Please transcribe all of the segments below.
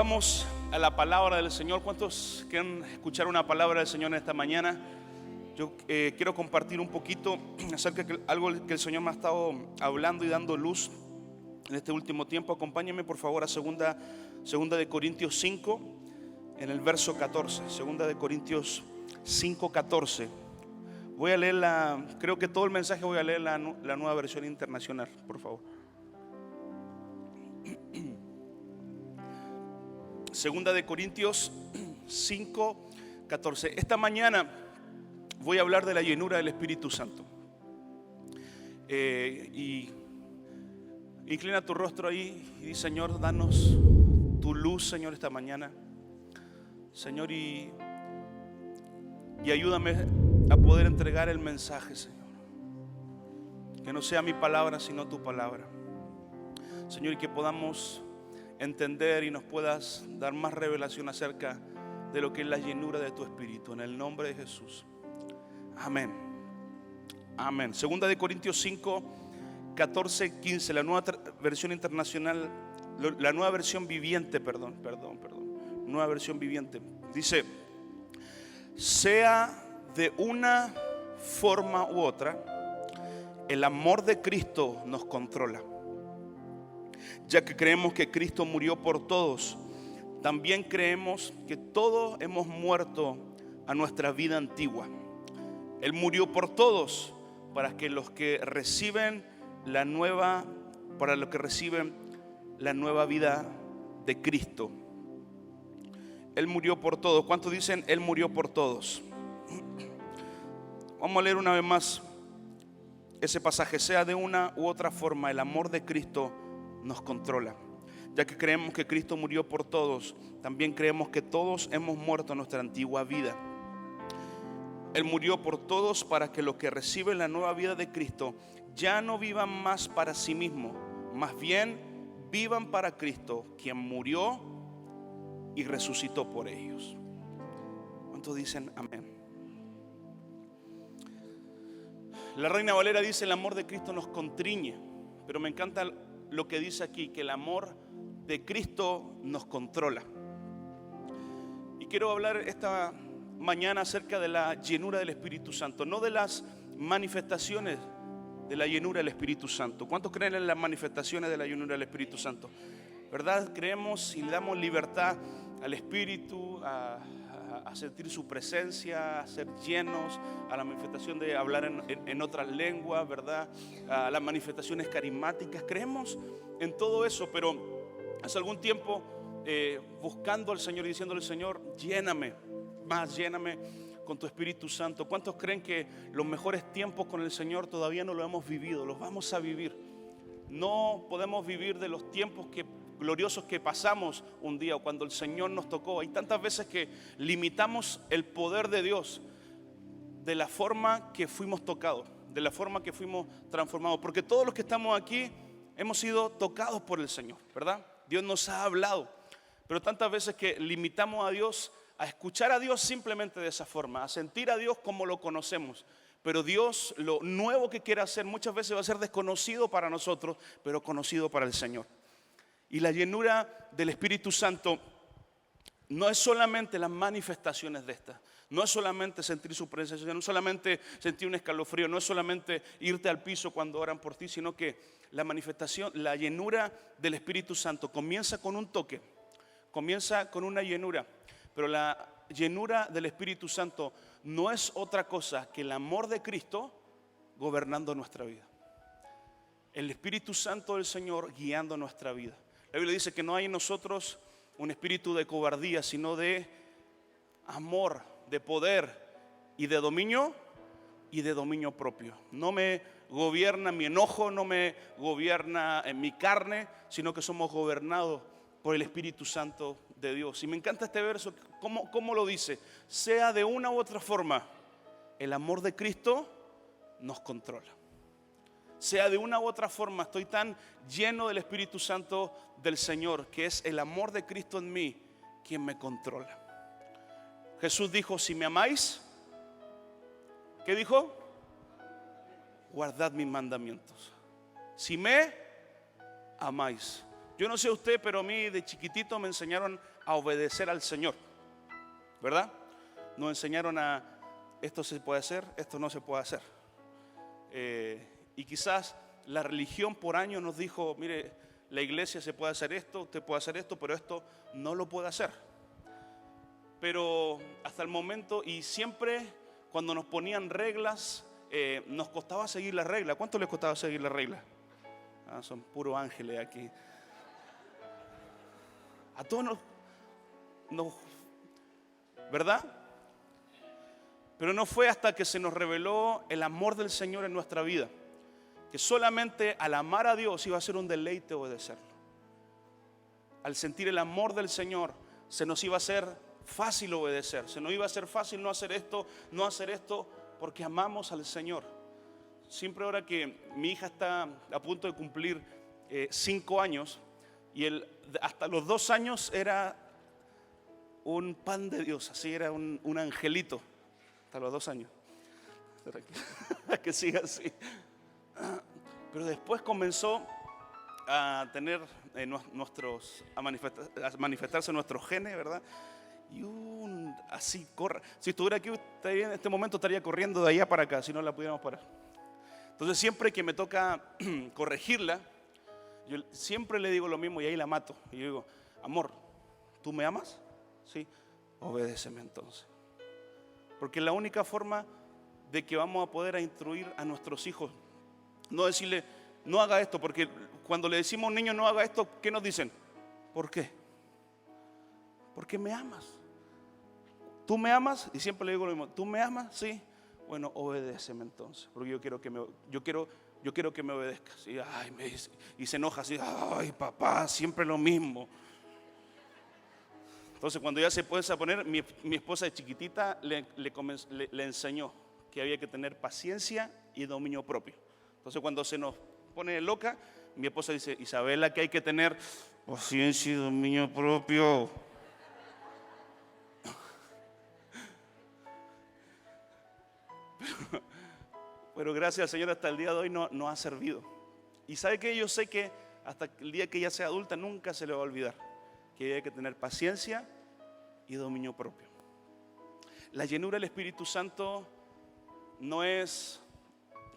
Vamos a la palabra del Señor. ¿Cuántos quieren escuchar una palabra del Señor en esta mañana? Yo quiero compartir un poquito acerca de algo que el Señor me ha estado hablando y dando luz en este último tiempo. Acompáñenme por favor a segunda de Corintios 5, en el verso 14. Segunda de Corintios 5, 14. Voy a leer creo que todo el mensaje voy a leer la nueva versión internacional, por favor. Segunda de Corintios 5, 14. Esta mañana voy a hablar de la llenura del Espíritu Santo. Y inclina tu rostro ahí y di: Señor, danos tu luz, Señor, esta mañana. Señor, y ayúdame a poder entregar el mensaje, Señor. Que no sea mi palabra, sino tu palabra. Señor, y que podamos entender y nos puedas dar más revelación acerca de lo que es la llenura de tu Espíritu. En el nombre de Jesús. Amén. Amén. Segunda de Corintios 5, 14, 15. La nueva versión internacional, la nueva versión viviente, perdón. Nueva versión viviente. Dice: sea de una forma u otra, el amor de Cristo nos controla. Ya que creemos que Cristo murió por todos, también creemos que todos hemos muerto a nuestra vida antigua. Él murió por todos para que los que reciben la nueva vida de Cristo. Él murió por todos. ¿Cuántos dicen Él murió por todos? Vamos a leer una vez más ese pasaje. Sea de una u otra forma, el amor de Cristo nos controla. Ya que creemos que Cristo murió por todos, también creemos que todos hemos muerto a nuestra antigua vida. Él murió por todos para que los que reciben la nueva vida de Cristo ya no vivan más para sí mismos, más bien vivan para Cristo, quien murió y resucitó por ellos. ¿Cuántos dicen amén? La Reina Valera dice: el amor de Cristo nos constriñe. Pero me encanta lo que dice aquí, que el amor de Cristo nos controla. Y quiero hablar esta mañana acerca de la llenura del Espíritu Santo, no de las manifestaciones de la llenura del Espíritu Santo. ¿Cuántos creen en las manifestaciones de la llenura del Espíritu Santo? ¿Verdad? Creemos y le damos libertad al Espíritu a sentir su presencia, a ser llenos, a la manifestación de hablar en otras lenguas, ¿verdad? A las manifestaciones carismáticas. Creemos en todo eso, pero hace algún tiempo buscando al Señor y diciéndole: Señor, lléname con tu Espíritu Santo. ¿Cuántos creen que los mejores tiempos con el Señor todavía no lo hemos vivido? Los vamos a vivir. No podemos vivir de los tiempos gloriosos que pasamos un día, o cuando el Señor nos tocó. Hay tantas veces que limitamos el poder de Dios de la forma que fuimos tocados, de la forma que fuimos transformados, porque todos los que estamos aquí hemos sido tocados por el Señor, ¿verdad? Dios nos ha hablado, pero tantas veces que limitamos a Dios, a escuchar a Dios simplemente de esa forma, a sentir a Dios como lo conocemos. Pero Dios, lo nuevo que quiere hacer, muchas veces va a ser desconocido para nosotros, pero conocido para el Señor. Y la llenura del Espíritu Santo no es solamente las manifestaciones de esta, no es solamente sentir su presencia, no es solamente sentir un escalofrío, no es solamente irte al piso cuando oran por ti, sino que la manifestación, la llenura del Espíritu Santo comienza con un toque, comienza con una llenura, pero la llenura del Espíritu Santo no es otra cosa que el amor de Cristo gobernando nuestra vida. El Espíritu Santo del Señor guiando nuestra vida. La Biblia dice que no hay en nosotros un espíritu de cobardía, sino de amor, de poder y de dominio propio. No me gobierna mi enojo, no me gobierna en mi carne, sino que somos gobernados por el Espíritu Santo de Dios. Y me encanta este verso, ¿cómo lo dice? Sea de una u otra forma, el amor de Cristo nos controla. Sea de una u otra forma, estoy tan lleno del Espíritu Santo del Señor, que es el amor de Cristo en mí quien me controla. Jesús dijo: si me amáis, ¿qué dijo? Guardad mis mandamientos. Si me amáis. Yo no sé usted, pero a mí de chiquitito me enseñaron a obedecer al Señor, ¿verdad? Nos enseñaron a esto se puede hacer, esto no se puede hacer. Y quizás la religión por años nos dijo, mire, la iglesia se puede hacer esto, usted puede hacer esto, pero esto no lo puede hacer. Pero hasta el momento, y siempre cuando nos ponían reglas, nos costaba seguir las reglas. ¿Cuánto les costaba seguir las reglas? Son puros ángeles aquí. A todos nos, ¿verdad? Pero no fue hasta que se nos reveló el amor del Señor en nuestra vida, que solamente al amar a Dios iba a ser un deleite obedecerlo. Al sentir el amor del Señor, se nos iba a hacer fácil obedecer. Se nos iba a hacer fácil no hacer esto, porque amamos al Señor. Siempre ahora que mi hija está a punto de cumplir 5 años, y hasta los 2 años era un pan de Dios, así era un angelito, hasta los 2 años. Que siga así. Pero después comenzó a tener a manifestarse nuestros genes, ¿verdad? Y así corre. Si estuviera aquí en este momento estaría corriendo de allá para acá, si no la pudiéramos parar. Entonces siempre que me toca corregirla, yo siempre le digo lo mismo y ahí la mato. Y yo digo, amor, ¿tú me amas? Sí, obedéceme entonces. Porque es la única forma de que vamos a poder instruir a nuestros hijos. No decirle, no haga esto, porque cuando le decimos a un niño no haga esto, ¿qué nos dicen? ¿Por qué? Porque me amas. ¿Tú me amas? Y siempre le digo lo mismo, ¿tú me amas? Sí. Bueno, obedéceme entonces, porque yo quiero que me obedezcas. Y, me dice, y se enoja así, ay papá, siempre lo mismo. Entonces cuando ya se puede poner, mi esposa de chiquitita le enseñó que había que tener paciencia y dominio propio. Entonces cuando se nos pone loca, mi esposa dice, Isabela, que hay que tener paciencia y dominio propio. Pero gracias al Señor hasta el día de hoy no ha servido. Y sabe que yo sé que hasta el día que ella sea adulta nunca se le va a olvidar que hay que tener paciencia y dominio propio. La llenura del Espíritu Santo no es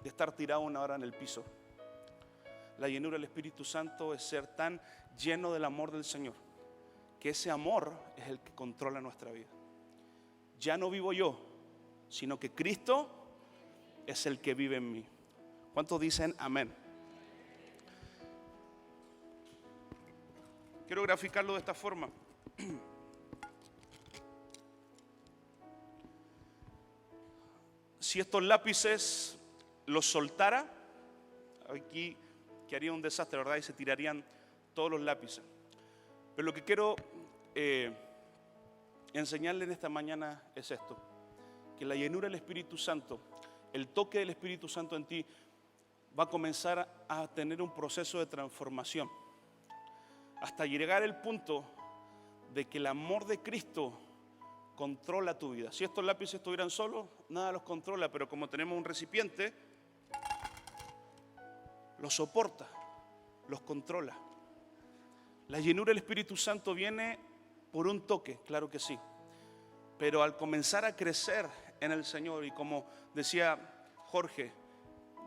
de estar tirado 1 hora en el piso. La llenura del Espíritu Santo es ser tan lleno del amor del Señor, que ese amor es el que controla nuestra vida. Ya no vivo yo, sino que Cristo es el que vive en mí. ¿Cuántos dicen amén? Quiero graficarlo de esta forma. Si estos lápices los soltara, aquí quedaría un desastre, ¿verdad? Y se tirarían todos los lápices. Pero lo que quiero enseñarle en esta mañana es esto: que la llenura del Espíritu Santo, el toque del Espíritu Santo en ti, va a comenzar a tener un proceso de transformación, hasta llegar al punto de que el amor de Cristo controla tu vida. Si estos lápices estuvieran solos, nada los controla, pero como tenemos un recipiente, los soporta, los controla. La llenura del Espíritu Santo viene por un toque, claro que sí, pero al comenzar a crecer en el Señor, y como decía Jorge,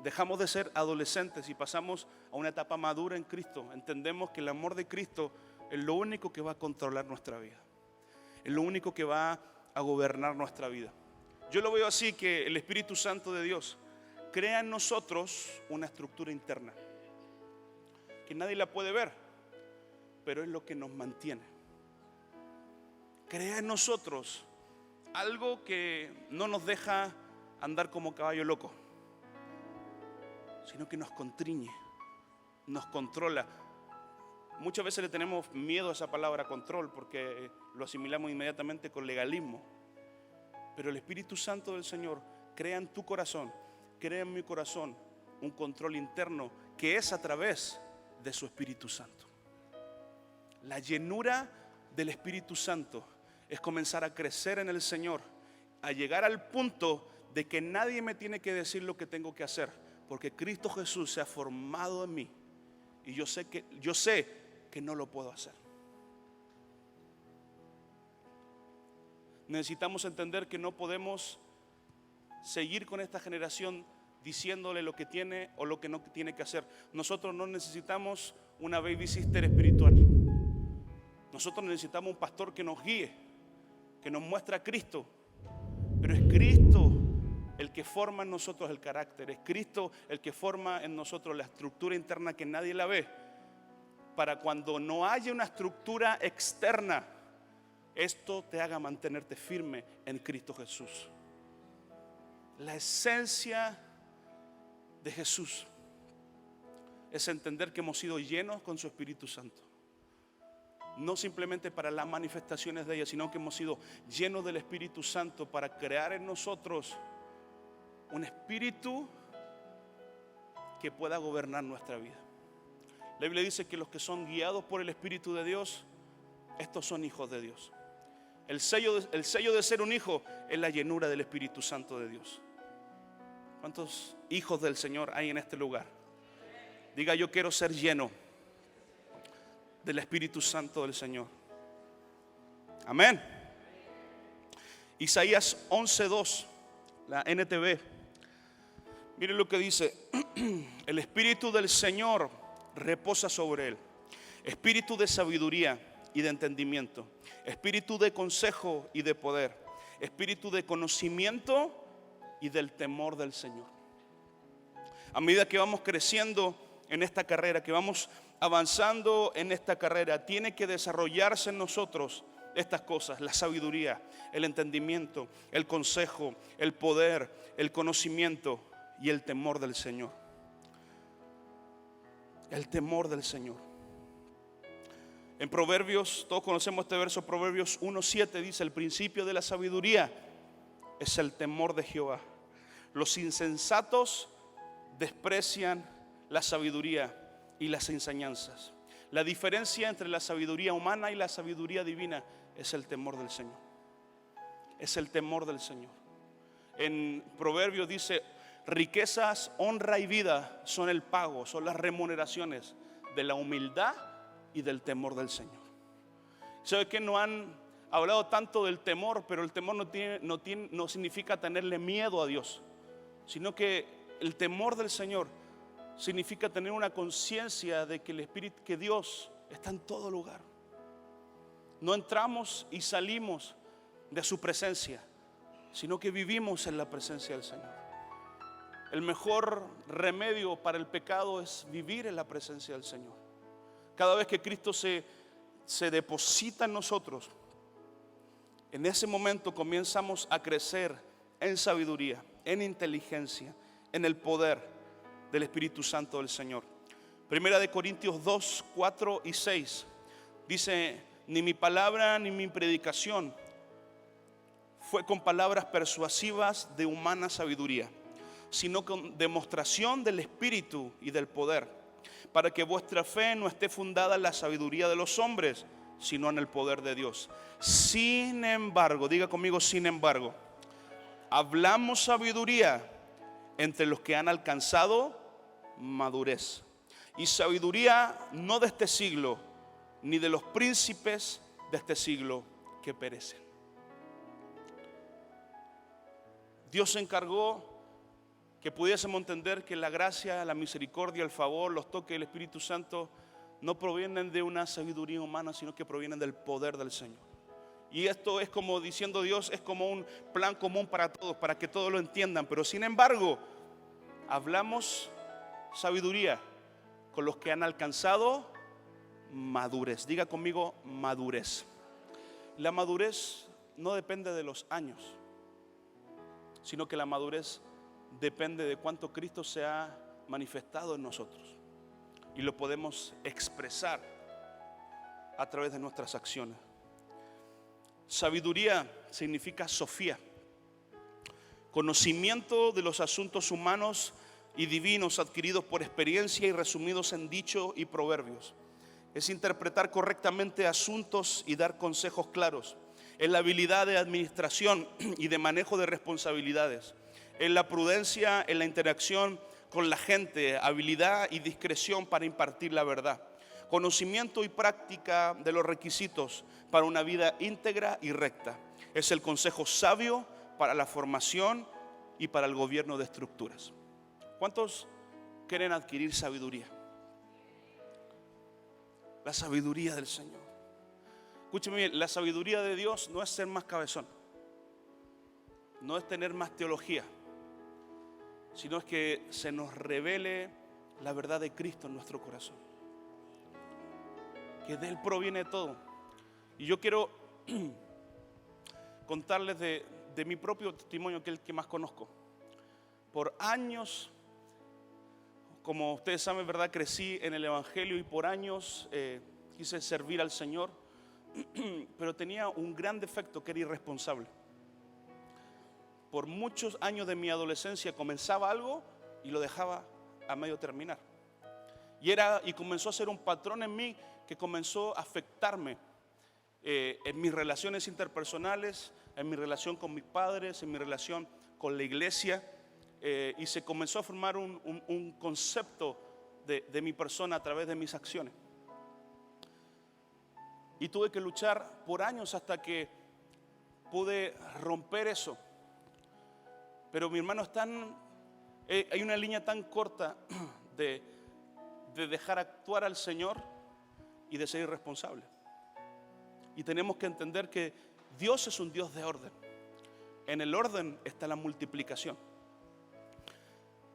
dejamos de ser adolescentes y pasamos a una etapa madura en Cristo. Entendemos que el amor de Cristo es lo único que va a controlar nuestra vida, es lo único que va a gobernar nuestra vida. Yo lo veo así, que el Espíritu Santo de Dios crea en nosotros una estructura interna que nadie la puede ver, pero es lo que nos mantiene. Crea en nosotros algo que no nos deja andar como caballo loco, sino que nos contriñe, nos controla. Muchas veces le tenemos miedo a esa palabra control porque lo asimilamos inmediatamente con legalismo. Pero el Espíritu Santo del Señor crea en tu corazón, crea en mi corazón un control interno que es a través de su Espíritu Santo. La llenura del Espíritu Santo es comenzar a crecer en el Señor, a llegar al punto de que nadie me tiene que decir lo que tengo que hacer, porque Cristo Jesús se ha formado en mí y yo sé que no lo puedo hacer. necesitamos entender que no podemos seguir con esta generación diciéndole lo que tiene o lo que no tiene que hacer. Nosotros no necesitamos una babysitter espiritual. Nosotros necesitamos un pastor que nos guíe, que nos muestre a Cristo. Pero es Cristo el que forma en nosotros el carácter. Es Cristo el que forma en nosotros la estructura interna que nadie la ve. Para cuando no haya una estructura externa, esto te haga mantenerte firme en Cristo Jesús. La esencia de Jesús es entender que hemos sido llenos con su Espíritu Santo. No simplemente para las manifestaciones de ella, sino que hemos sido llenos del Espíritu Santo para crear en nosotros un espíritu que pueda gobernar nuestra vida. La Biblia dice que los que son guiados por el Espíritu de Dios, estos son hijos de Dios. El sello de ser un hijo es la llenura del Espíritu Santo de Dios. ¿Cuántos hijos del Señor hay en este lugar? Diga: yo quiero ser lleno del Espíritu Santo del Señor. Amén. Isaías 11:2, la NTV. Miren lo que dice: el Espíritu del Señor reposa sobre él, espíritu de sabiduría y de entendimiento, espíritu de consejo y de poder, espíritu de conocimiento y del temor del Señor. A medida que vamos creciendo en esta carrera, que vamos avanzando en esta carrera, tiene que desarrollarse en nosotros estas cosas: la sabiduría, el entendimiento, el consejo, el poder, el conocimiento y el temor del Señor. El temor del Señor. En Proverbios, todos conocemos este verso, Proverbios 1:7 dice: el principio de la sabiduría es el temor de Jehová. Los insensatos desprecian la sabiduría y las enseñanzas. La diferencia entre la sabiduría humana y la sabiduría divina es el temor del Señor. Es el temor del Señor. En Proverbios dice: riquezas, honra y vida son el pago, son las remuneraciones de la humildad y del temor del Señor. ¿Sabe que no han hablado tanto del temor? Pero el temor no significa tenerle miedo a Dios, sino que el temor del Señor significa tener una conciencia de que el Espíritu, que Dios está en todo lugar. No entramos y salimos de su presencia, sino que vivimos en la presencia del Señor. El mejor remedio para el pecado es vivir en la presencia del Señor. Cada vez que Cristo se deposita en nosotros, en ese momento comenzamos a crecer en sabiduría, en inteligencia, en el poder del Espíritu Santo del Señor. Primera de Corintios 2, 4 y 6 dice: ni mi palabra ni mi predicación fue con palabras persuasivas de humana sabiduría, sino con demostración del Espíritu y del poder, para que vuestra fe no esté fundada en la sabiduría de los hombres, sino en el poder de Dios. Sin embargo, diga conmigo: sin embargo, hablamos sabiduría entre los que han alcanzado madurez, y sabiduría no de este siglo, ni de los príncipes de este siglo que perecen. Dios se encargó que pudiésemos entender que la gracia, la misericordia, el favor, los toques del Espíritu Santo no provienen de una sabiduría humana, sino que provienen del poder del Señor. Y esto es como diciendo Dios, es como un plan común para todos, para que todos lo entiendan. Pero sin embargo, hablamos sabiduría con los que han alcanzado madurez. Diga conmigo: madurez. La madurez no depende de los años, sino que la madurez depende de cuánto Cristo se ha manifestado en nosotros, y lo podemos expresar a través de nuestras acciones. Sabiduría significa sofía, conocimiento de los asuntos humanos y divinos adquiridos por experiencia y resumidos en dichos y proverbios. Es interpretar correctamente asuntos y dar consejos claros. Es la habilidad de administración y de manejo de responsabilidades. En la prudencia, en la interacción con la gente, habilidad y discreción para impartir la verdad, conocimiento y práctica de los requisitos para una vida íntegra y recta. Es el consejo sabio para la formación y para el gobierno de estructuras. ¿Cuántos quieren adquirir sabiduría? La sabiduría del Señor. Escúcheme bien, la sabiduría de Dios no es ser más cabezón, no es tener más teología, sino es que se nos revele la verdad de Cristo en nuestro corazón, que de Él proviene todo. Y yo quiero contarles de mi propio testimonio, que es el que más conozco. Por años, como ustedes saben, ¿verdad?, crecí en el Evangelio y por años quise servir al Señor, pero tenía un gran defecto, que era irresponsable. Por muchos años de mi adolescencia comenzaba algo y lo dejaba a medio terminar. Y comenzó a ser un patrón en mí que comenzó a afectarme en mis relaciones interpersonales, en mi relación con mis padres, en mi relación con la iglesia, y se comenzó a formar un concepto de mi persona a través de mis acciones. Y tuve que luchar por años hasta que pude romper eso. Pero mi hermano, hay una línea tan corta de dejar actuar al Señor y de ser irresponsable. Y tenemos que entender que Dios es un Dios de orden. En el orden está la multiplicación.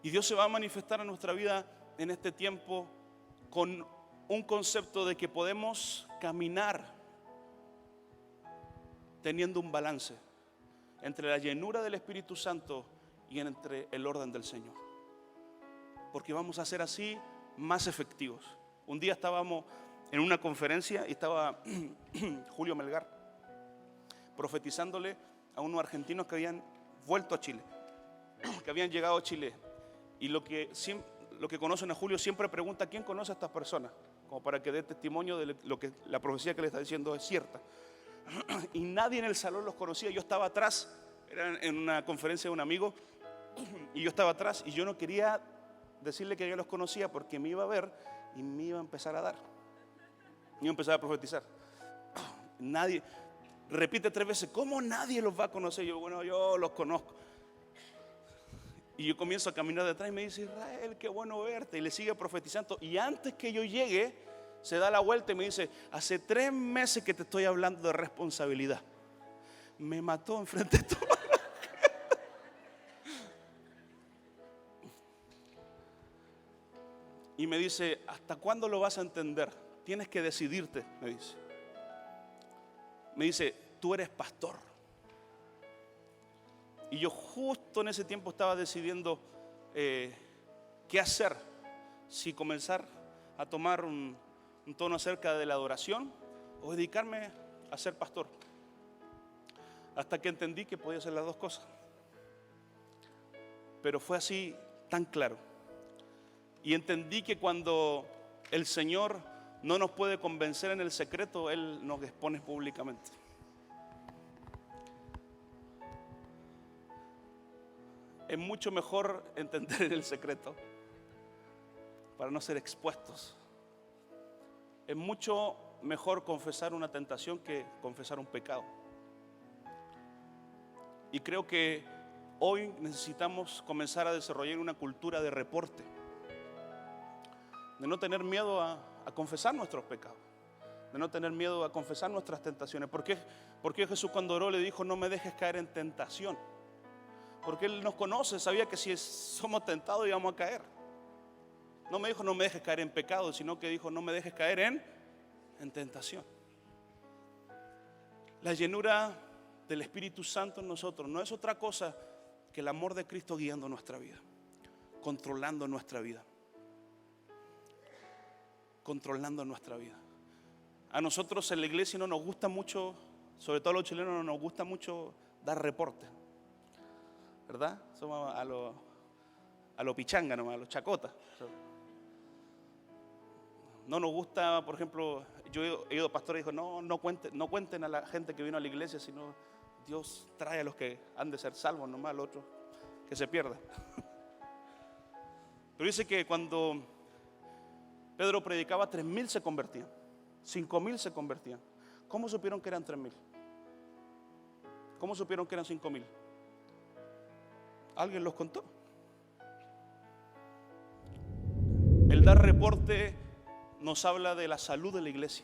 Y Dios se va a manifestar en nuestra vida en este tiempo con un concepto de que podemos caminar teniendo un balance entre la llenura del Espíritu Santo y entre el orden del Señor. Porque vamos a ser así más efectivos. Un día estábamos en una conferencia y estaba Julio Melgar profetizándole a unos argentinos que habían vuelto a Chile, que habían llegado a Chile. Y lo que conocen a Julio siempre pregunta: ¿quién conoce a estas personas? Como para que dé testimonio de lo que la profecía que le está diciendo es cierta. Y nadie en el salón los conocía. Yo estaba atrás, era en una conferencia de un amigo, y yo estaba atrás y yo no quería decirle que yo los conocía porque me iba a ver y me iba a empezar a dar. Me iba a empezar a profetizar. Nadie, repite 3 veces: ¿cómo nadie los va a conocer? Yo, bueno, yo los conozco. Y yo comienzo a caminar detrás y me dice: Israel, qué bueno verte. Y le sigue profetizando. Y antes que yo llegue, se da la vuelta y me dice: hace 3 meses que te estoy hablando de responsabilidad. Me mató enfrente de todo. Y me dice: ¿hasta cuándo lo vas a entender? Tienes que decidirte, me dice. Me dice: tú eres pastor. Y yo justo en ese tiempo estaba decidiendo qué hacer. Si comenzar a tomar un tono acerca de la adoración o dedicarme a ser pastor. Hasta que entendí que podía hacer las dos cosas. Pero fue así, tan claro. Y entendí que cuando el Señor no nos puede convencer en el secreto, Él nos expone públicamente. Es mucho mejor entender en el secreto para no ser expuestos. Es mucho mejor confesar una tentación que confesar un pecado. Y creo que hoy necesitamos comenzar a desarrollar una cultura de reporte, de no tener miedo a confesar nuestros pecados, de no tener miedo a confesar nuestras tentaciones. ¿Por qué Jesús, cuando oró, le dijo: no me dejes caer en tentación? Porque Él nos conoce, sabía que si somos tentados íbamos a caer. No me dijo: no me dejes caer en pecado, sino que dijo: no me dejes caer en tentación. La llenura del Espíritu Santo en nosotros no es otra cosa que el amor de Cristo guiando nuestra vida, controlando nuestra vida. Controlando nuestra vida. A nosotros en la iglesia no nos gusta mucho, sobre todo a los chilenos, no nos gusta mucho dar reporte, ¿verdad? Somos a lo pichanga nomás, a los chacotas. No nos gusta, por ejemplo, yo he ido a pastores y dijo: no cuenten a la gente que vino a la iglesia, sino Dios trae a los que han de ser salvos, nomás al otro que se pierda. Pero dice que cuando Pedro predicaba, 3,000 se convertían, 5,000 se convertían. ¿Cómo supieron que eran 3,000? ¿Cómo supieron que eran 5,000? ¿Alguien los contó? El dar reporte nos habla de la salud de la iglesia,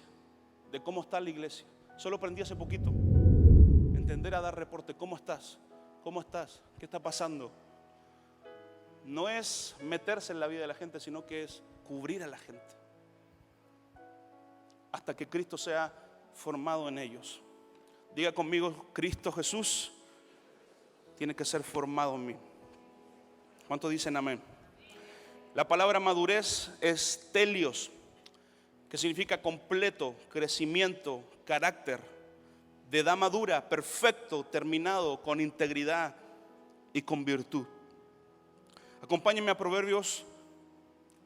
de cómo está la iglesia. Solo aprendí hace poquito. Entender a dar reporte. ¿Cómo estás? ¿Cómo estás? ¿Qué está pasando? No es meterse en la vida de la gente, sino que es cubrir a la gente hasta que Cristo sea formado en ellos. Diga conmigo: Cristo Jesús tiene que ser formado en mí. ¿Cuántos dicen amén? La palabra madurez es telios, que significa completo, crecimiento, carácter, de edad madura, perfecto, terminado, con integridad y con virtud. Acompáñenme a Proverbios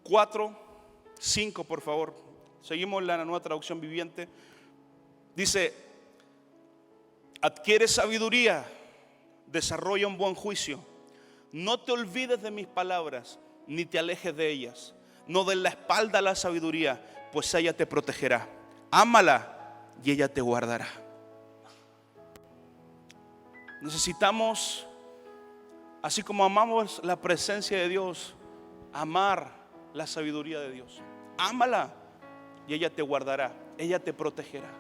4:5, por favor. Seguimos la nueva traducción viviente. Dice: adquiere sabiduría, desarrolla un buen juicio. No te olvides de mis palabras, ni te alejes de ellas. No des la espalda a la sabiduría, pues ella te protegerá. Ámala y ella te guardará. Necesitamos, así como amamos la presencia de Dios, amar la sabiduría de Dios. Ámala y ella te guardará, ella te protegerá.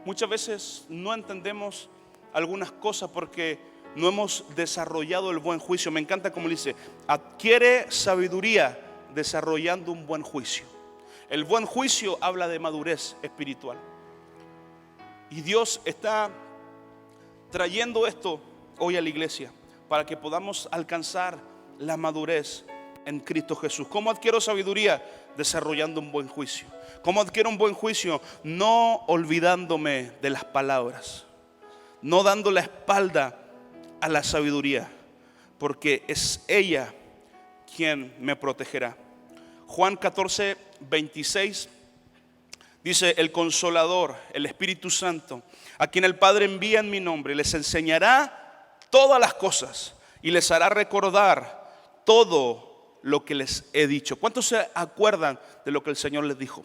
Muchas veces no entendemos algunas cosas porque no hemos desarrollado el buen juicio. Me encanta como dice: adquiere sabiduría desarrollando un buen juicio. El buen juicio habla de madurez espiritual. Y Dios está trayendo esto hoy a la iglesia para que podamos alcanzar la madurez en Cristo Jesús. ¿Cómo adquiero sabiduría? Desarrollando un buen juicio. ¿Cómo adquiero un buen juicio? No olvidándome de las palabras, no dando la espalda a la sabiduría, porque es ella quien me protegerá. Juan 14:26 dice: el Consolador, el Espíritu Santo, a quien el Padre envía en mi nombre, les enseñará todas las cosas y les hará recordar todo lo que les he dicho. ¿Cuántos se acuerdan de lo que el Señor les dijo?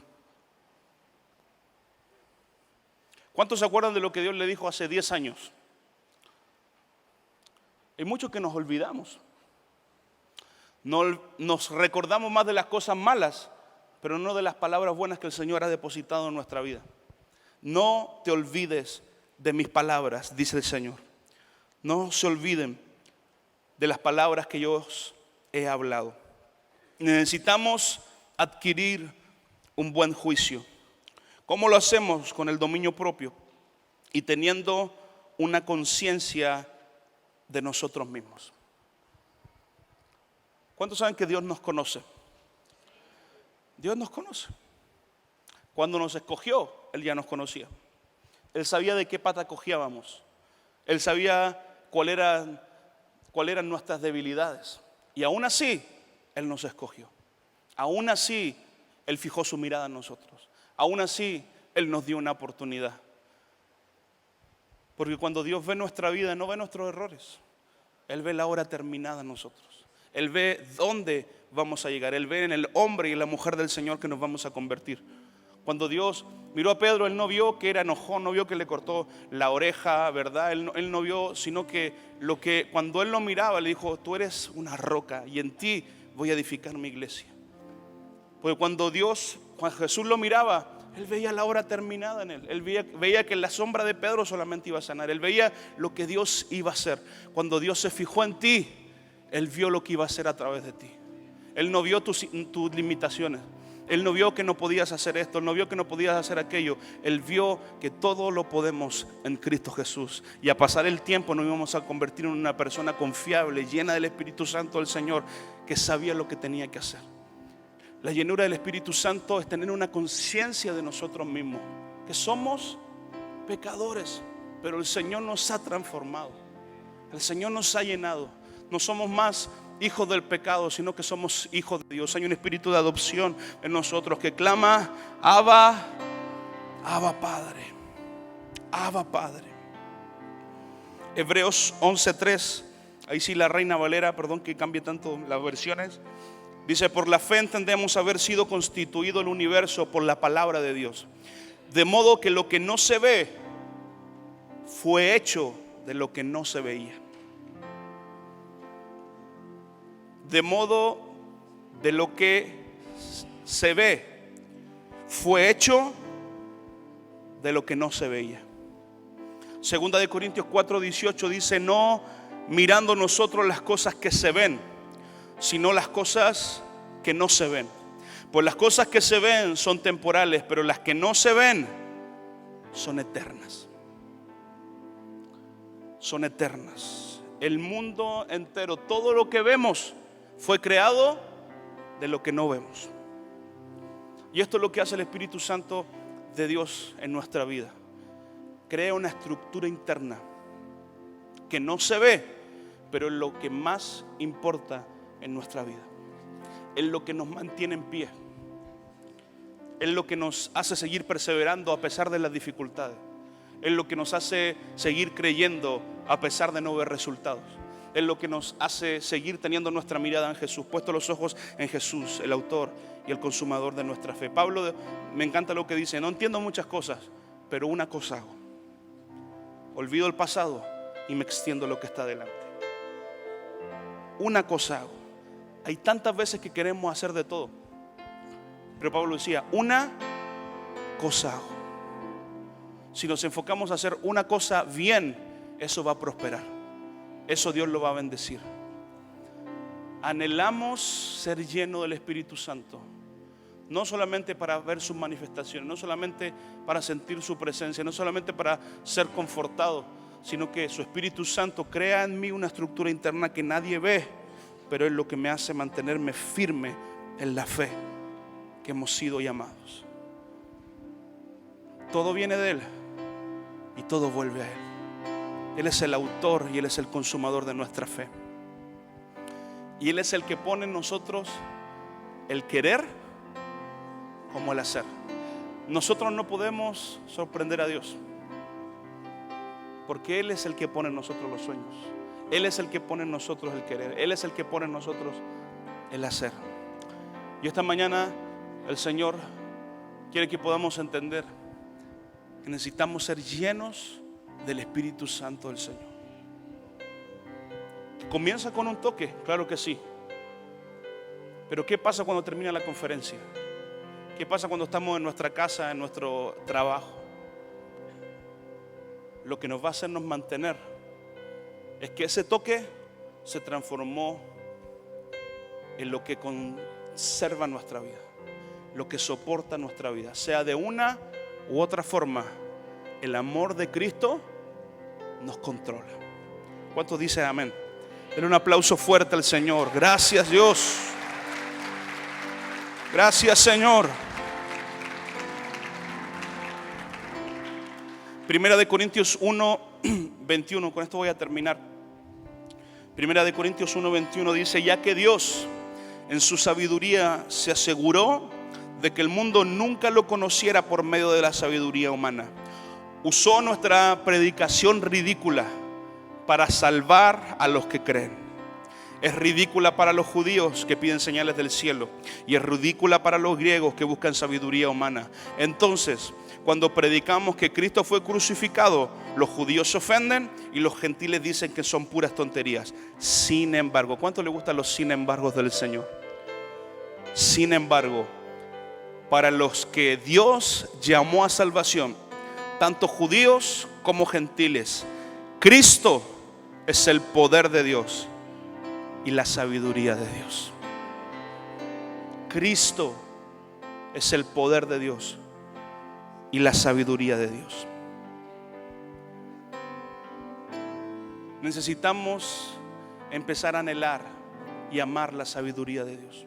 ¿Cuántos se acuerdan de lo que Dios le dijo hace 10 años? Hay muchos que nos olvidamos. Nos recordamos más de las cosas malas, pero no de las palabras buenas que el Señor ha depositado en nuestra vida. No te olvides de mis palabras, dice el Señor. No se olviden de las palabras que yo os he hablado. Necesitamos adquirir un buen juicio. ¿Cómo lo hacemos? Con el dominio propio y teniendo una conciencia de nosotros mismos. ¿Cuántos saben que Dios nos conoce? Dios nos conoce. Cuando nos escogió, Él ya nos conocía. Él sabía de qué pata cojeábamos. Él sabía cuáles eran nuestras debilidades. Y aún así, Él nos escogió. Aún así, Él fijó su mirada en nosotros. Aún así, Él nos dio una oportunidad. Porque cuando Dios ve nuestra vida, no ve nuestros errores. Él ve la hora terminada en nosotros. Él ve dónde vamos a llegar. Él ve en el hombre y en la mujer del Señor que nos vamos a convertir. Cuando Dios miró a Pedro, Él no vio que era enojón, no vio que le cortó la oreja, ¿verdad? Él no vio, sino que cuando Él lo miraba, le dijo: tú eres una roca y en ti voy a edificar mi iglesia. Porque cuando Jesús lo miraba, Él veía la hora terminada en él. Él veía que en la sombra de Pedro solamente iba a sanar. Él veía lo que Dios iba a hacer. Cuando Dios se fijó en ti, Él vio lo que iba a hacer a través de ti. Él no vio tus limitaciones. Él no vio que no podías hacer esto. Él no vio que no podías hacer aquello. Él vio que todo lo podemos en Cristo Jesús. Y a pasar el tiempo nos íbamos a convertir en una persona confiable, llena del Espíritu Santo del Señor, que sabía lo que tenía que hacer. La llenura del Espíritu Santo es tener una conciencia de nosotros mismos, que somos pecadores, pero el Señor nos ha transformado. El Señor nos ha llenado. No somos más hijos del pecado, sino que somos hijos de Dios. Hay un espíritu de adopción en nosotros que clama: Abba, Abba Padre, Abba Padre. Hebreos 11:3, ahí sí la Reina Valera, perdón que cambie tanto las versiones. Dice: por la fe entendemos haber sido constituido el universo por la palabra de Dios, de modo que lo que no se ve fue hecho de lo que no se veía. De modo de lo que se ve fue hecho de lo que no se veía. Segunda de Corintios 4:18 dice: no mirando nosotros las cosas que se ven, sino las cosas que no se ven. Pues las cosas que se ven son temporales, pero las que no se ven son eternas. Son eternas. El mundo entero, todo lo que vemos fue creado de lo que no vemos. Y esto es lo que hace el Espíritu Santo de Dios en nuestra vida. Crea una estructura interna que no se ve, pero es lo que más importa en nuestra vida. Es lo que nos mantiene en pie. Es lo que nos hace seguir perseverando a pesar de las dificultades. Es lo que nos hace seguir creyendo a pesar de no ver resultados. Es lo que nos hace seguir teniendo nuestra mirada en Jesús, puesto los ojos en Jesús, el autor y el consumador de nuestra fe. Pablo, me encanta lo que dice: no entiendo muchas cosas, pero una cosa hago. Olvido el pasado y me extiendo lo que está delante. Una cosa hago. Hay tantas veces que queremos hacer de todo, pero Pablo decía: una cosa hago. Si nos enfocamos a hacer una cosa bien, eso va a prosperar. Eso Dios lo va a bendecir. Anhelamos ser llenos del Espíritu Santo, no solamente para ver sus manifestaciones, no solamente para sentir su presencia, no solamente para ser confortado, sino que su Espíritu Santo crea en mí una estructura interna que nadie ve, pero es lo que me hace mantenerme firme en la fe que hemos sido llamados. Todo viene de Él y todo vuelve a Él. Él es el autor y Él es el consumador de nuestra fe. Y Él es el que pone en nosotros el querer como el hacer. Nosotros no podemos sorprender a Dios, porque Él es el que pone en nosotros los sueños. Él es el que pone en nosotros el querer. Él es el que pone en nosotros el hacer. Y esta mañana el Señor quiere que podamos entender que necesitamos ser llenos del Espíritu Santo del Señor. ¿Comienza con un toque? Claro que sí. Pero ¿qué pasa cuando termina la conferencia? ¿Qué pasa cuando estamos en nuestra casa, en nuestro trabajo? Lo que nos va a hacernos mantener es que ese toque se transformó en lo que conserva nuestra vida, lo que soporta nuestra vida, sea de una u otra forma. El amor de Cristo nos controla. ¿Cuántos dicen amén? Denle un aplauso fuerte al Señor. Gracias, Dios. Gracias, Señor. Primera de Corintios 1:21. Con esto voy a terminar. Primera de Corintios 1:21 dice: ya que Dios en su sabiduría se aseguró de que el mundo nunca lo conociera por medio de la sabiduría humana, usó nuestra predicación ridícula para salvar a los que creen. Es ridícula para los judíos que piden señales del cielo, y es ridícula para los griegos que buscan sabiduría humana. Entonces, cuando predicamos que Cristo fue crucificado, los judíos se ofenden y los gentiles dicen que son puras tonterías. Sin embargo, ¿cuánto le gustan los sin embargos del Señor? Sin embargo, para los que Dios llamó a salvación, tanto judíos como gentiles, Cristo es el poder de Dios y la sabiduría de Dios. Cristo es el poder de Dios y la sabiduría de Dios. Necesitamos empezar a anhelar y amar la sabiduría de Dios,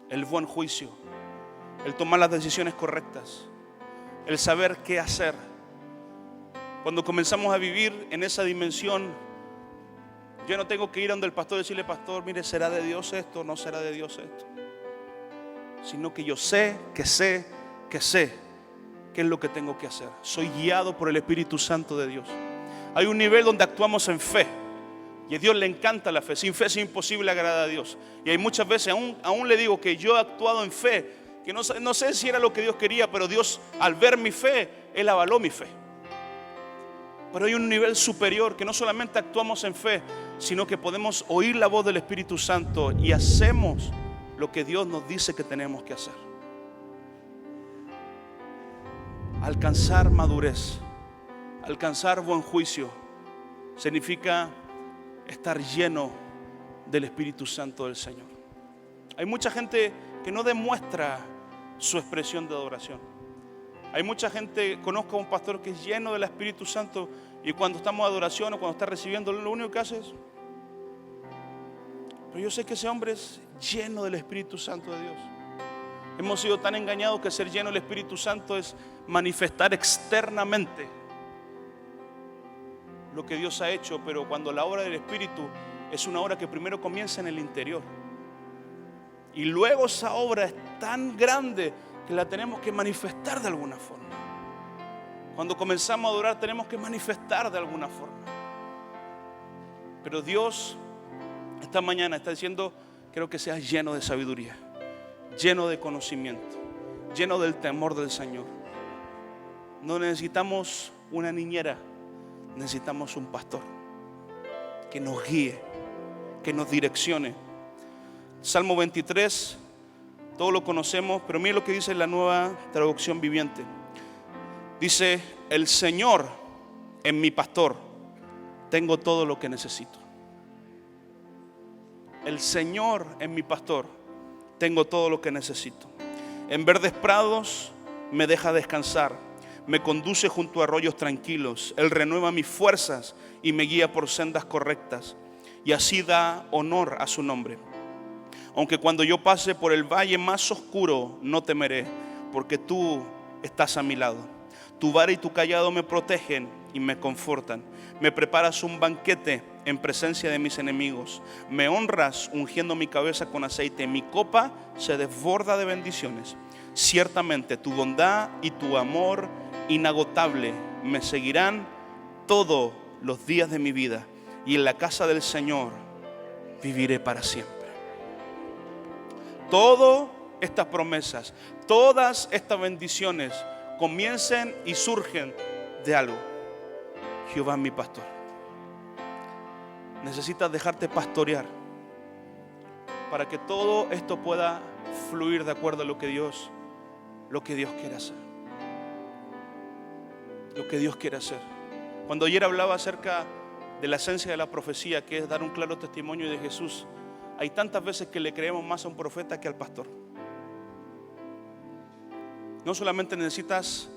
el buen juicio, el tomar las decisiones correctas, el saber qué hacer. Cuando comenzamos a vivir en esa dimensión, yo no tengo que ir a donde el pastor y decirle: pastor, mire, ¿será de Dios esto o no será de Dios esto? Sino que yo sé qué es lo que tengo que hacer. Soy guiado por el Espíritu Santo de Dios. Hay un nivel donde actuamos en fe, y a Dios le encanta la fe. Sin fe es imposible agradar a Dios. Y hay muchas veces, aún le digo que yo he actuado en fe, que no sé si era lo que Dios quería, pero Dios, al ver mi fe, Él avaló mi fe. Pero hay un nivel superior que no solamente actuamos en fe, sino que podemos oír la voz del Espíritu Santo y hacemos lo que Dios nos dice que tenemos que hacer. Alcanzar madurez, alcanzar buen juicio, significa estar lleno del Espíritu Santo del Señor. Hay mucha gente que no demuestra su expresión de adoración. Hay mucha gente, conozco a un pastor que es lleno del Espíritu Santo y cuando estamos en adoración o cuando está recibiendo, lo único que hace es... Pero yo sé que ese hombre es lleno del Espíritu Santo de Dios. Hemos sido tan engañados que ser lleno del Espíritu Santo es manifestar externamente lo que Dios ha hecho, pero cuando la obra del Espíritu es una obra que primero comienza en el interior y luego esa obra es tan grande que la tenemos que manifestar de alguna forma. Cuando comenzamos a adorar tenemos que manifestar de alguna forma. Pero Dios esta mañana está diciendo: quiero que seas lleno de sabiduría, lleno de conocimiento, lleno del temor del Señor. No necesitamos una niñera, necesitamos un pastor que nos guíe, que nos direccione. Salmo 23, todos lo conocemos, pero mire lo que dice la Nueva Traducción Viviente. Dice: el Señor es mi pastor, tengo todo lo que necesito. El Señor es mi pastor, tengo todo lo que necesito. En verdes prados me deja descansar, me conduce junto a arroyos tranquilos. Él renueva mis fuerzas y me guía por sendas correctas, y así da honor a su nombre. Aunque cuando yo pase por el valle más oscuro, no temeré, porque tú estás a mi lado. Tu vara y tu cayado me protegen y me confortan. Me preparas un banquete en presencia de mis enemigos. Me honras ungiendo mi cabeza con aceite. Mi copa se desborda de bendiciones. Ciertamente tu bondad y tu amor inagotable me seguirán todos los días de mi vida, y en la casa del Señor viviré para siempre. Todas estas promesas, todas estas bendiciones comiencen y surgen de algo: Jehová es mi pastor. Necesitas dejarte pastorear para que todo esto pueda fluir de acuerdo a lo que Dios quiere hacer. Lo que Dios quiere hacer. Cuando ayer hablaba acerca de la esencia de la profecía, que es dar un claro testimonio de Jesús, hay tantas veces que le creemos más a un profeta que al pastor. No solamente necesitas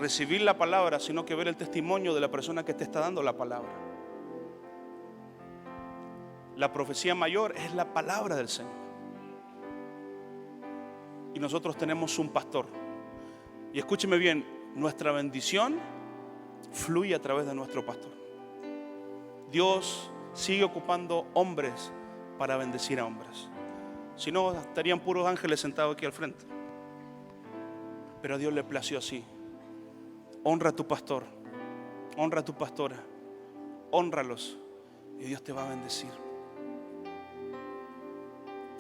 recibir la palabra, sino que ver el testimonio de la persona que te está dando la palabra. La profecía mayor es la palabra del Señor. Y nosotros tenemos un pastor. Y escúcheme bien, nuestra bendición fluye a través de nuestro pastor. Dios sigue ocupando hombres para bendecir a hombres. Si no, estarían puros ángeles sentados aquí al frente. Pero a Dios le plació así. Honra a tu pastor, honra a tu pastora, hónralos y Dios te va a bendecir.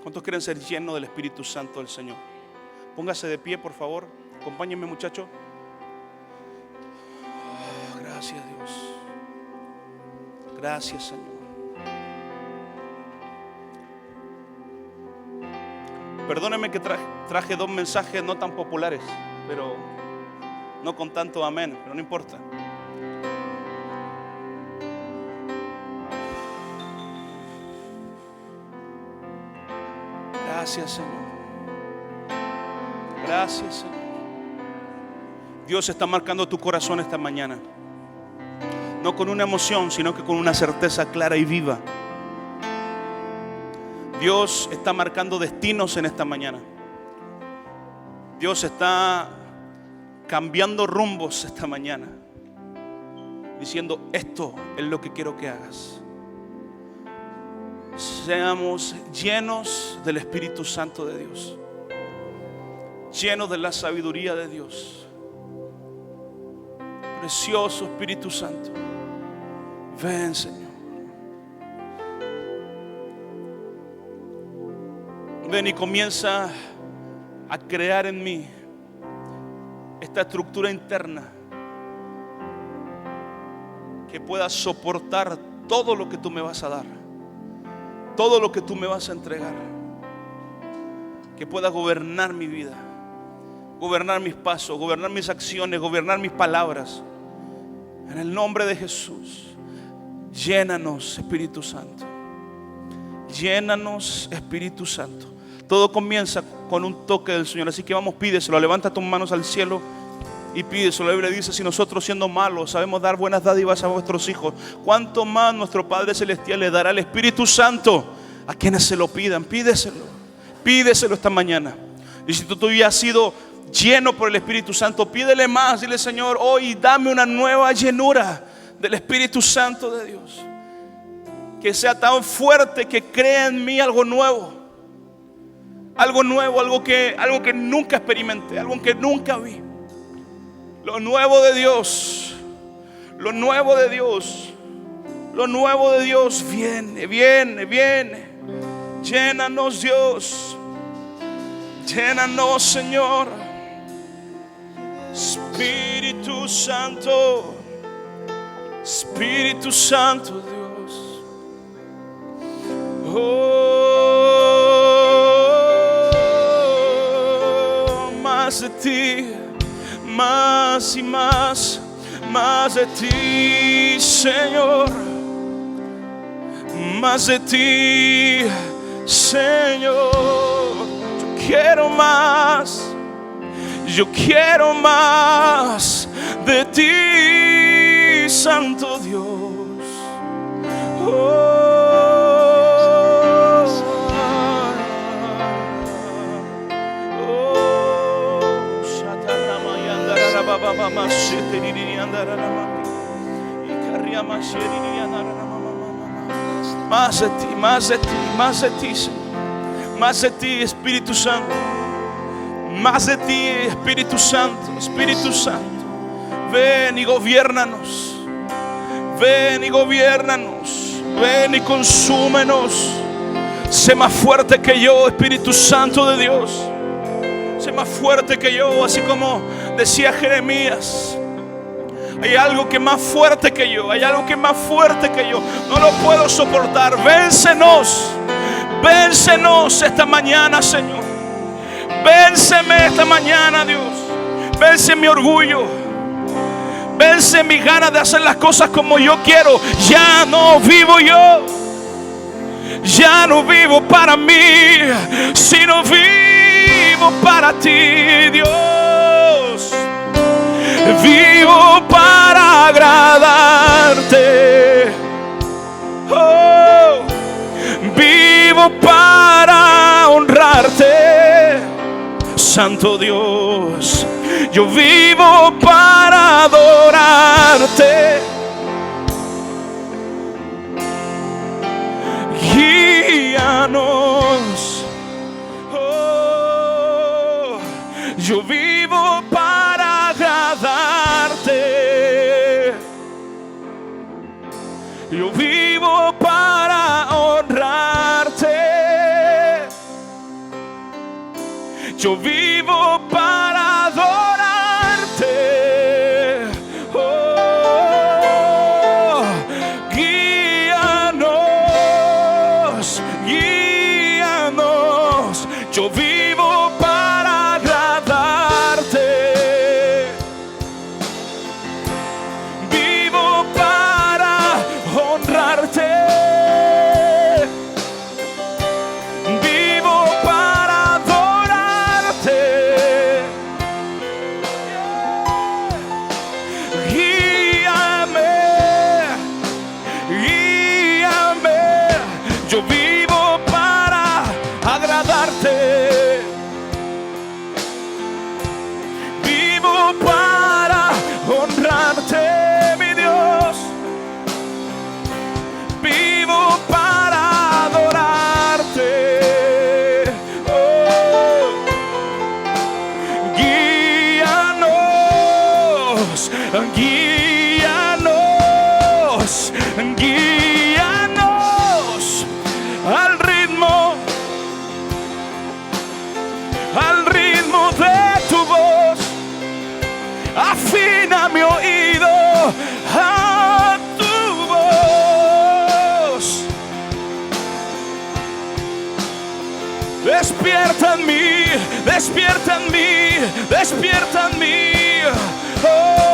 ¿Cuántos quieren ser llenos del Espíritu Santo del Señor? Póngase de pie, por favor. Acompáñenme, muchachos. Gracias, Dios. Gracias, Señor. Perdónenme que traje dos mensajes no tan populares, pero no con tanto amén, pero no importa. Gracias, Señor. Gracias, Señor. Dios está marcando tu corazón esta mañana. No con una emoción, sino que con una certeza clara y viva. Dios está marcando destinos en esta mañana. Dios está cambiando rumbos esta mañana, diciendo: esto es lo que quiero que hagas. Seamos llenos del Espíritu Santo de Dios, llenos de la sabiduría de Dios. Precioso Espíritu Santo, ven, Señor. Ven y comienza a crear en mí esta estructura interna que pueda soportar todo lo que tú me vas a dar, todo lo que tú me vas a entregar, que pueda gobernar mi vida, gobernar mis pasos, gobernar mis acciones, gobernar mis palabras. En el nombre de Jesús, llénanos, Espíritu Santo. Llénanos, Espíritu Santo. Todo comienza con un toque del Señor. Así que vamos, pídeselo. Levanta tus manos al cielo y pídeselo. La Biblia dice: si nosotros, siendo malos, sabemos dar buenas dádivas a vuestros hijos, ¿cuánto más nuestro Padre Celestial le dará el Espíritu Santo a quienes se lo pidan? Pídeselo. Pídeselo esta mañana. Y si tú ya has sido lleno por el Espíritu Santo, pídele más. Dile: Señor, hoy dame una nueva llenura del Espíritu Santo de Dios, que sea tan fuerte que crea en mí algo nuevo, algo que nunca experimenté, algo que nunca vi. Lo nuevo de Dios, lo nuevo de Dios, lo nuevo de Dios viene, viene, viene. Llénanos, Dios, llénanos, Señor. Espíritu Santo, Espíritu Santo, Dios. Oh, más de ti, más y más de ti, Señor. Más de ti, Señor. Yo quiero más. Yo quiero más de ti, Santo Dios. Más de ti, más de ti, más de ti, Señor. Más de ti, Espíritu Santo. Más de ti, Espíritu Santo, Espíritu Santo. Ven y gobiérnanos. Ven y gobiérnanos. Ven y consúmenos. Sé más fuerte que yo, Espíritu Santo de Dios. Sé más fuerte que yo, así como decía Jeremías. Hay algo que es más fuerte que yo. Hay algo que es más fuerte que yo. No lo puedo soportar. Véncenos. Véncenos esta mañana, Señor. Vénceme esta mañana, Dios. Vence mi orgullo. Vence mis ganas de hacer las cosas como yo quiero. Ya no vivo yo. Ya no vivo para mí, sino vivo para ti, Dios. Vivo para agradarte. Oh, vivo para honrarte, Santo Dios. Yo vivo para adorarte. Guíanos. Oh, yo vivo para agradarte. Yo vivo para honrarte. Yo vivo para adorarte. Oh, guíanos, guíanos. Yo vivo para agradarte. Vivo para honrarte. Vivo para adorarte. Guíame, guíame. Yo vivo para agradarte. Vivo para honrarte, mi Dios. Vivo para adorarte. Oh, guíanos, guíanos, guíanos Despierta en mí, despierta en mí, despierta en mí. Oh.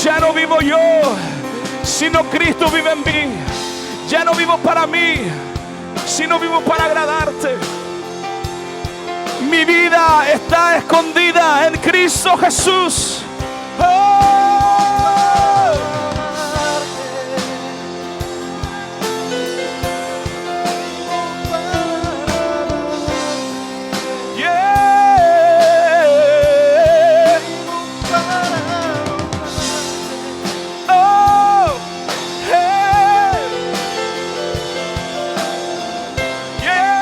Ya no vivo yo, sino Cristo vive en mí. Ya no vivo para mí, sino vivo para agradarte. Mi vida está escondida en Cristo Jesús. Oh. Yeah. Oh. Hey. Yeah.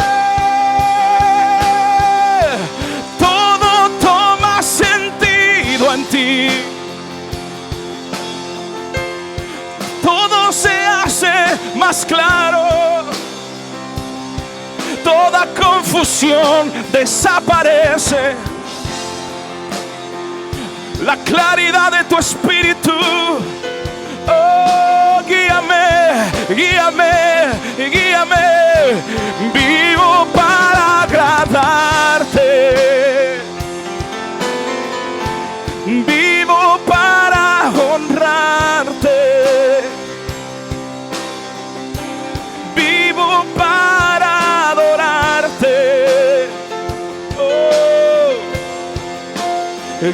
Todo toma sentido en ti. Todo se hace más claro. Toda confusión desaparece. La claridad de tu espíritu. Oh, guíame, guíame, guíame. Vivo para agradarte. Vivo para honrarte. Vivo para adorarte. Oh,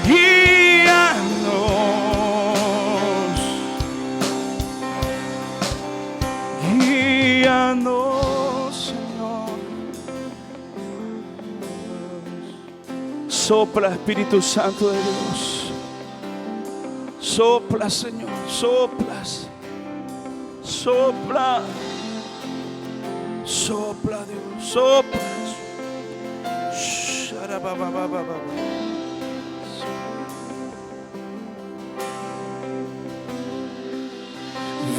guíanos, guíanos, Señor. Sopla, Espíritu Santo de Dios. Sopla, Señor, soplas, sopla, sopla, Dios, sopla.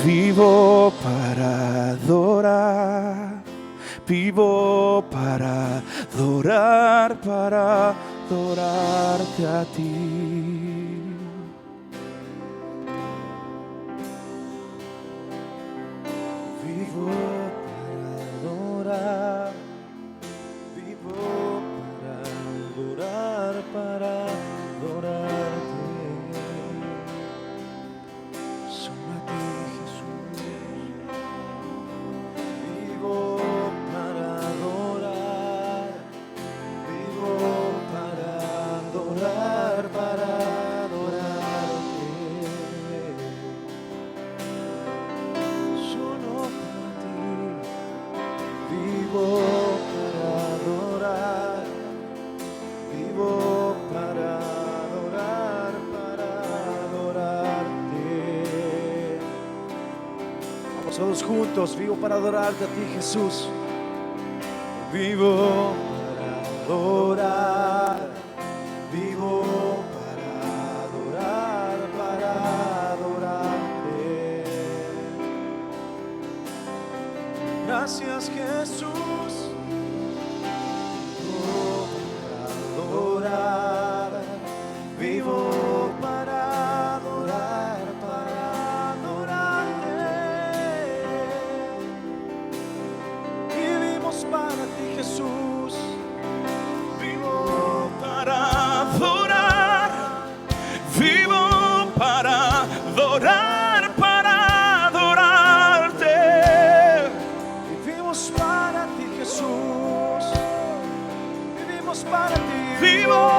Vivo para adorar, vivo para adorar, para adorarte a ti. Vivo para adorar, vivo para adorar, para adorarte. Solo a ti, Jesús. Vivo para adorar, vivo para adorar, para adorarte. Solo para ti. Vivo para adorar, vivo para adorar, para adorarte. Vamos todos juntos, vivo para adorarte a ti, Jesús. Vivo para adorar, vivo para adorar, para adorarte. Gracias, Jesús. Vivo para adorar, vivo para adorar, para adorarte. Vivimos para ti, Jesús. Vivo para adorar, vivo para adorar, para adorarte. Vivimos para ti, Jesús. Vivimos para ti. Vivo